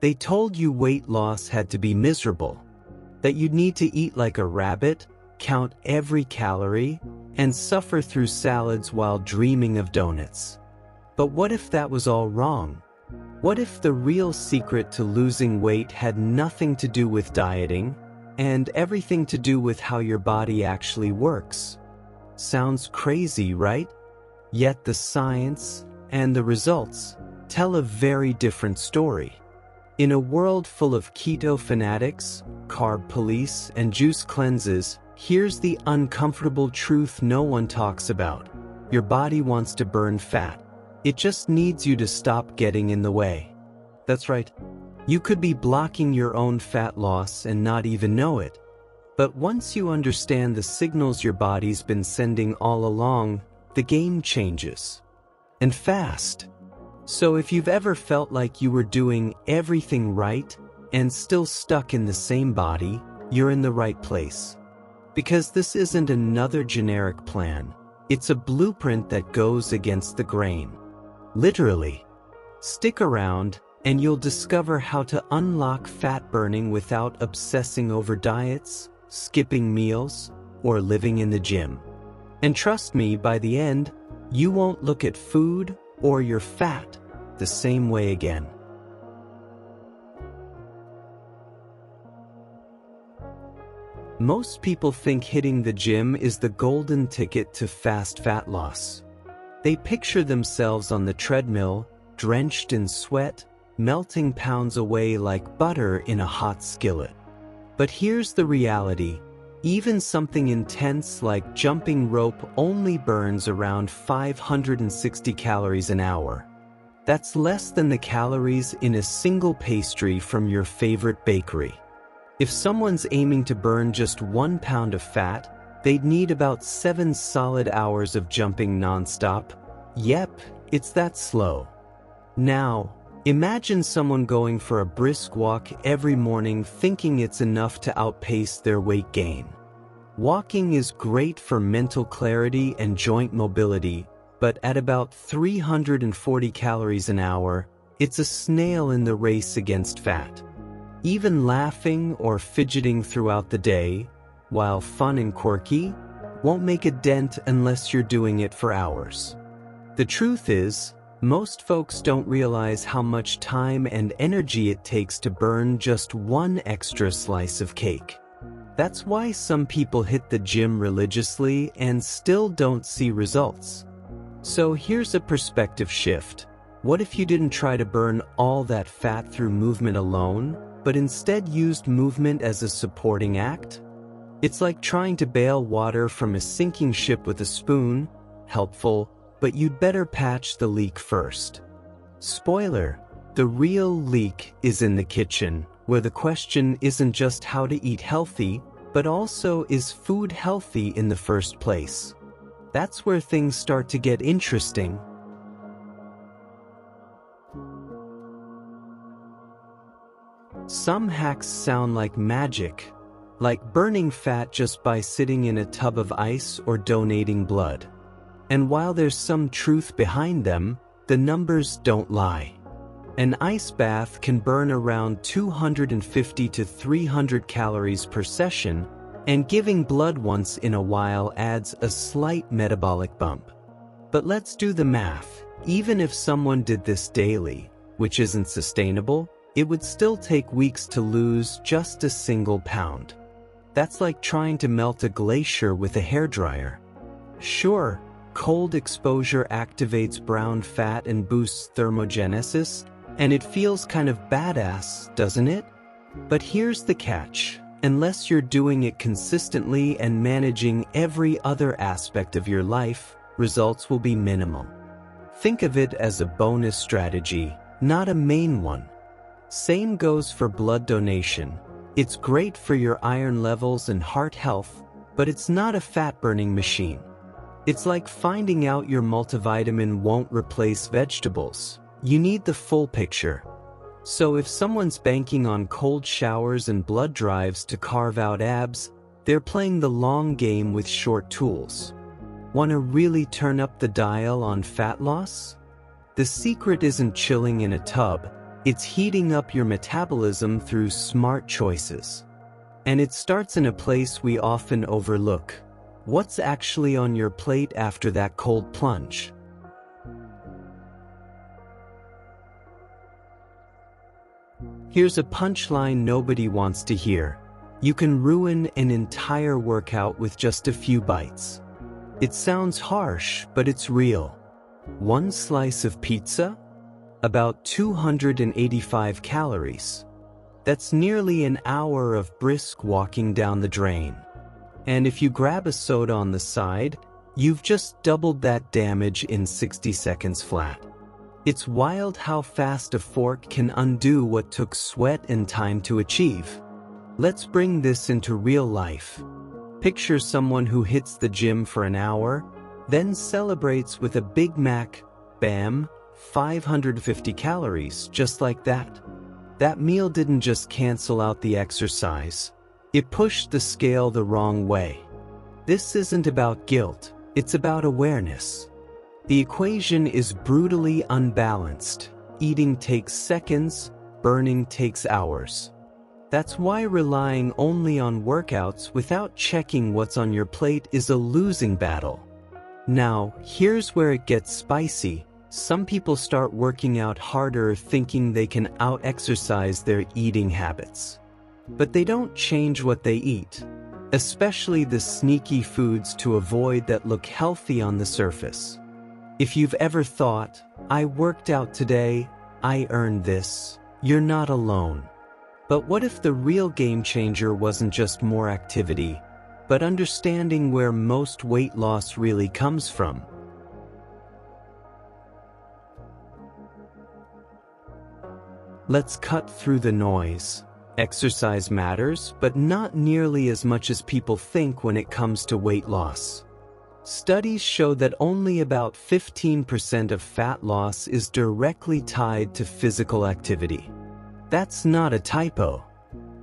They told you weight loss had to be miserable, that you'd need to eat like a rabbit, count every calorie, and suffer through salads while dreaming of donuts. But what if that was all wrong? What if the real secret to losing weight had nothing to do with dieting, and everything to do with how your body actually works? Sounds crazy, right? Yet the science and the results tell a very different story. In a world full of keto fanatics, carb police, and juice cleanses, here's the uncomfortable truth no one talks about. Your body wants to burn fat. It just needs you to stop getting in the way. That's right. You could be blocking your own fat loss and not even know it. But once you understand the signals your body's been sending all along, the game changes. And fast. So if you've ever felt like you were doing everything right and still stuck in the same body, you're in the right place. Because this isn't another generic plan. It's a blueprint that goes against the grain. Literally. Stick around, and you'll discover how to unlock fat burning without obsessing over diets, skipping meals, or living in the gym. And trust me, by the end, you won't look at food or your fat the same way again. Most people think hitting the gym is the golden ticket to fast fat loss. They picture themselves on the treadmill, drenched in sweat, melting pounds away like butter in a hot skillet. But here's the reality. Even something intense like jumping rope only burns around 560 calories an hour. That's less than the calories in a single pastry from your favorite bakery. If someone's aiming to burn just 1 pound of fat, they'd need about 7 solid hours of jumping nonstop. Yep, it's that slow. Now, imagine someone going for a brisk walk every morning thinking it's enough to outpace their weight gain. Walking is great for mental clarity and joint mobility, but at about 340 calories an hour, it's a snail in the race against fat. Even laughing or fidgeting throughout the day, while fun and quirky, won't make a dent unless you're doing it for hours. The truth is, most folks don't realize how much time and energy it takes to burn just one extra slice of cake. That's why some people hit the gym religiously and still don't see results. So here's a perspective shift. What if you didn't try to burn all that fat through movement alone, but instead used movement as a supporting act? It's like trying to bail water from a sinking ship with a spoon. Helpful, but you'd better patch the leak first. Spoiler, the real leak is in the kitchen, where the question isn't just how to eat healthy, but also, is food healthy in the first place? That's where things start to get interesting. Some hacks sound like magic, like burning fat just by sitting in a tub of ice or donating blood. And while there's some truth behind them, the numbers don't lie. An ice bath can burn around 250 to 300 calories per session, and giving blood once in a while adds a slight metabolic bump. But let's do the math. Even if someone did this daily, which isn't sustainable, it would still take weeks to lose just a single pound. That's like trying to melt a glacier with a hairdryer. Sure, cold exposure activates brown fat and boosts thermogenesis, and it feels kind of badass, doesn't it? But here's the catch. Unless you're doing it consistently and managing every other aspect of your life, results will be minimal. Think of it as a bonus strategy, not a main one. Same goes for blood donation. It's great for your iron levels and heart health, but it's not a fat-burning machine. It's like finding out your multivitamin won't replace vegetables. You need the full picture. So if someone's banking on cold showers and blood drives to carve out abs, they're playing the long game with short tools. Want to really turn up the dial on fat loss? The secret isn't chilling in a tub, It's heating up your metabolism through smart choices. And it starts in a place we often overlook. What's actually on your plate after that cold plunge? Here's a punchline nobody wants to hear. You can ruin an entire workout with just a few bites. It sounds harsh, but it's real. One slice of pizza? About 285 calories. That's nearly an hour of brisk walking down the drain. And if you grab a soda on the side, you've just doubled that damage in 60 seconds flat. It's wild how fast a fork can undo what took sweat and time to achieve. Let's bring this into real life. Picture someone who hits the gym for an hour, then celebrates with a Big Mac, bam, 550 calories, just like that. That meal didn't just cancel out the exercise. It pushed the scale the wrong way. This isn't about guilt, it's about awareness. The equation is brutally unbalanced. Eating takes seconds, burning takes hours. That's why relying only on workouts without checking what's on your plate is a losing battle. Now, here's where it gets spicy. Some people start working out harder thinking they can out-exercise their eating habits. But they don't change what they eat, especially the sneaky foods to avoid that look healthy on the surface. If you've ever thought, I worked out today, I earned this, you're not alone. But what if the real game changer wasn't just more activity, but understanding where most weight loss really comes from? Let's cut through the noise. Exercise matters, but not nearly as much as people think when it comes to weight loss. Studies show that only about 15% of fat loss is directly tied to physical activity. That's not a typo.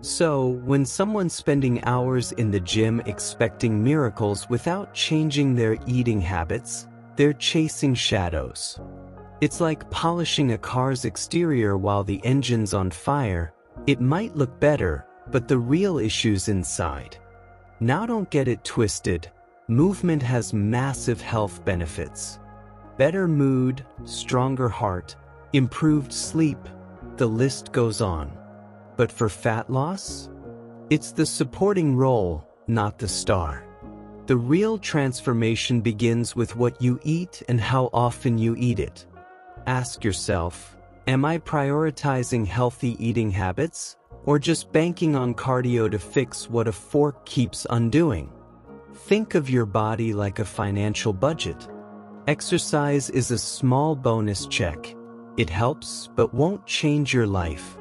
So, when someone's spending hours in the gym expecting miracles without changing their eating habits, they're chasing shadows. It's like polishing a car's exterior while the engine's on fire. It might look better, but the real issue's inside. Now don't get it twisted. Movement has massive health benefits. Better mood, stronger heart, improved sleep, the list goes on. But for fat loss? It's the supporting role, not the star. The real transformation begins with what you eat and how often you eat it. Ask yourself, am I prioritizing healthy eating habits, or just banking on cardio to fix what a fork keeps undoing? Think of your body like a financial budget. Exercise is a small bonus check. It helps, but won't change your life.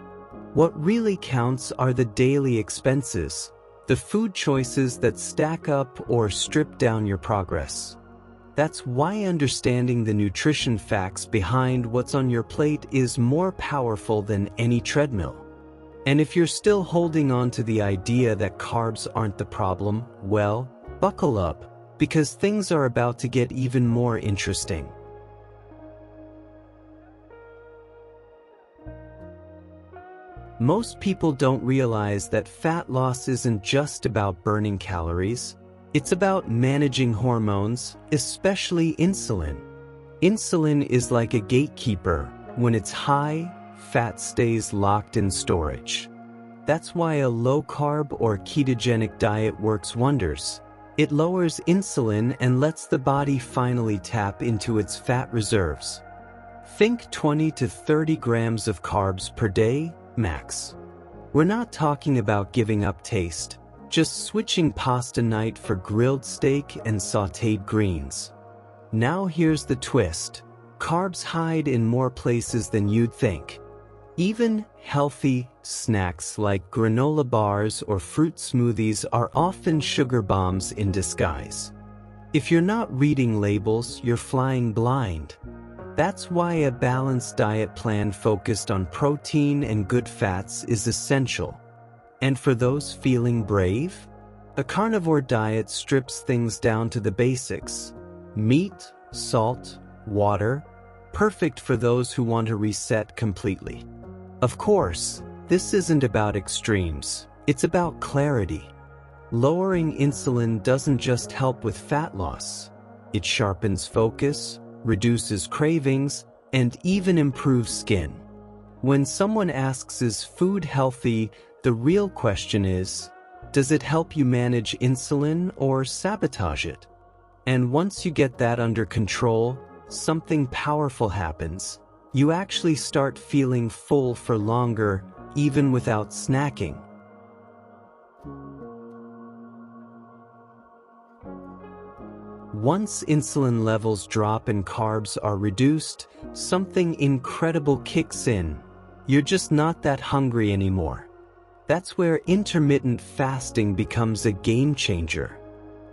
What really counts are the daily expenses, the food choices that stack up or strip down your progress. That's why understanding the nutrition facts behind what's on your plate is more powerful than any treadmill. And if you're still holding on to the idea that carbs aren't the problem, well, buckle up, because things are about to get even more interesting. Most people don't realize that fat loss isn't just about burning calories. It's about managing hormones, especially insulin. Insulin is like a gatekeeper. When it's high, fat stays locked in storage. That's why a low-carb or ketogenic diet works wonders. It lowers insulin and lets the body finally tap into its fat reserves. Think 20 to 30 grams of carbs per day, max. We're not talking about giving up taste, just switching pasta night for grilled steak and sautéed greens. Now here's the twist. Carbs hide in more places than you'd think. Even healthy snacks like granola bars or fruit smoothies are often sugar bombs in disguise. If you're not reading labels, you're flying blind. That's why a balanced diet plan focused on protein and good fats is essential. And for those feeling brave, a carnivore diet strips things down to the basics: meat, salt, water, perfect for those who want to reset completely. Of course, this isn't about extremes, it's about clarity. Lowering insulin doesn't just help with fat loss. It sharpens focus, reduces cravings, and even improves skin. When someone asks, is food healthy, the real question is, does it help you manage insulin or sabotage it? And once you get that under control, something powerful happens. You actually start feeling full for longer, even without snacking. Once insulin levels drop and carbs are reduced, something incredible kicks in. You're just not that hungry anymore. That's where intermittent fasting becomes a game changer.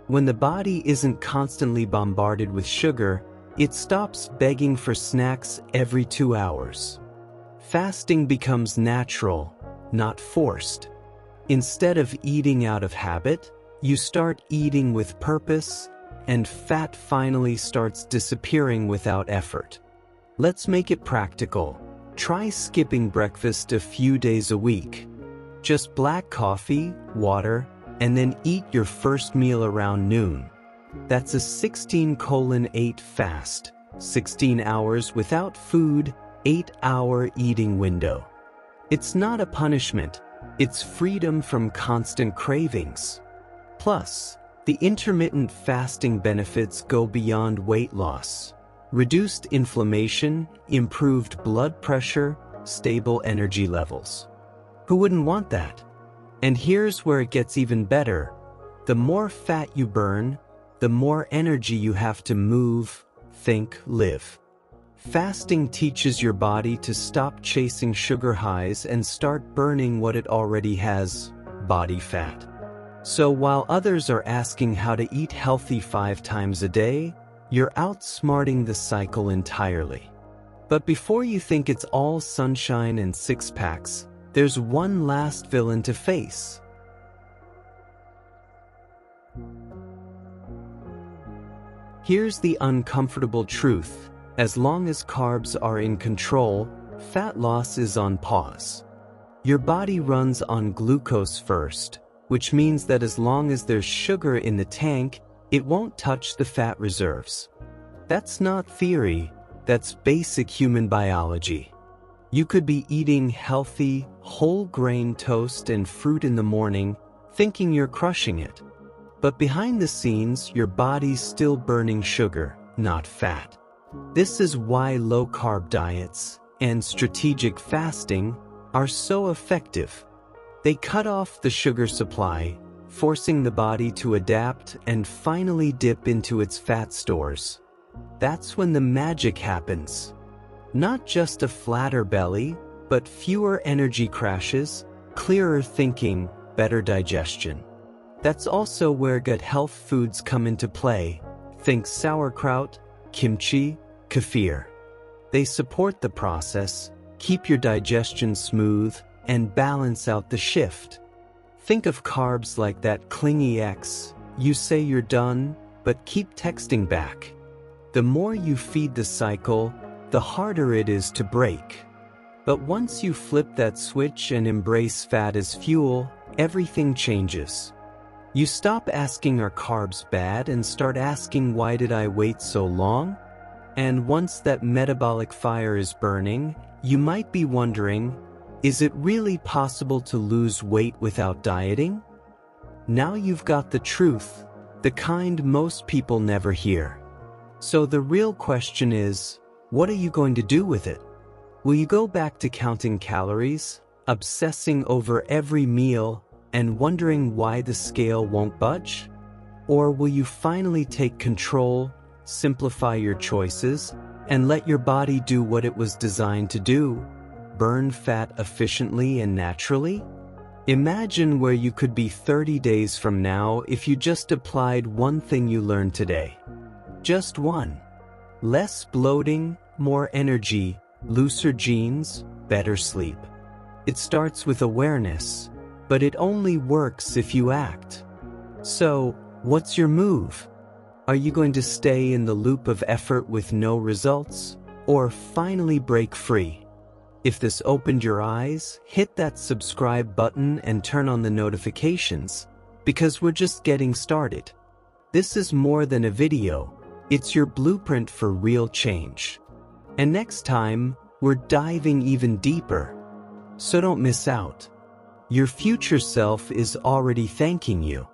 When the body isn't constantly bombarded with sugar, it stops begging for snacks every 2 hours. Fasting becomes natural, not forced. Instead of eating out of habit, you start eating with purpose, and fat finally starts disappearing without effort. Let's make it practical. Try skipping breakfast a few days a week. Just black coffee, water, and then eat your first meal around noon. That's a 16:8 fast, 16 hours without food, 8-hour eating window. It's not a punishment, it's freedom from constant cravings. Plus, the intermittent fasting benefits go beyond weight loss. Reduced inflammation, improved blood pressure, stable energy levels. Who wouldn't want that? And here's where it gets even better. The more fat you burn, the more energy you have to move, think, live. Fasting teaches your body to stop chasing sugar highs and start burning what it already has, body fat. So while others are asking how to eat healthy 5 times a day, you're outsmarting the cycle entirely. But before you think it's all sunshine and six-packs, there's one last villain to face. Here's the uncomfortable truth. As long as carbs are in control, fat loss is on pause. Your body runs on glucose first, which means that as long as there's sugar in the tank, it won't touch the fat reserves. That's not theory, that's basic human biology. You could be eating healthy, whole grain toast and fruit in the morning, thinking you're crushing it. But behind the scenes, your body's still burning sugar, not fat. This is why low-carb diets and strategic fasting are so effective. They cut off the sugar supply, forcing the body to adapt and finally dip into its fat stores. That's when the magic happens. Not just a flatter belly, but fewer energy crashes, clearer thinking, better digestion. That's also where gut health foods come into play. Think sauerkraut, kimchi, kefir. They support the process, keep your digestion smooth, and balance out the shift. Think of carbs like that clingy ex. You say you're done, but keep texting back. The more you feed the cycle, the harder it is to break. But once you flip that switch and embrace fat as fuel, everything changes. You stop asking, are carbs bad, and start asking, why did I wait so long? And once that metabolic fire is burning, you might be wondering, is it really possible to lose weight without dieting? Now you've got the truth, the kind most people never hear. So the real question is, what are you going to do with it? Will you go back to counting calories, obsessing over every meal, and wondering why the scale won't budge? Or will you finally take control, simplify your choices, and let your body do what it was designed to do? Burn fat efficiently and naturally? Imagine where you could be 30 days from now if you just applied one thing you learned today. Just one. Less bloating, more energy, looser jeans, better sleep. It starts with awareness, but it only works if you act. So, what's your move? Are you going to stay in the loop of effort with no results, or finally break free? If this opened your eyes, hit that subscribe button and turn on the notifications, because we're just getting started. This is more than a video, it's your blueprint for real change. And next time, we're diving even deeper. So don't miss out. Your future self is already thanking you.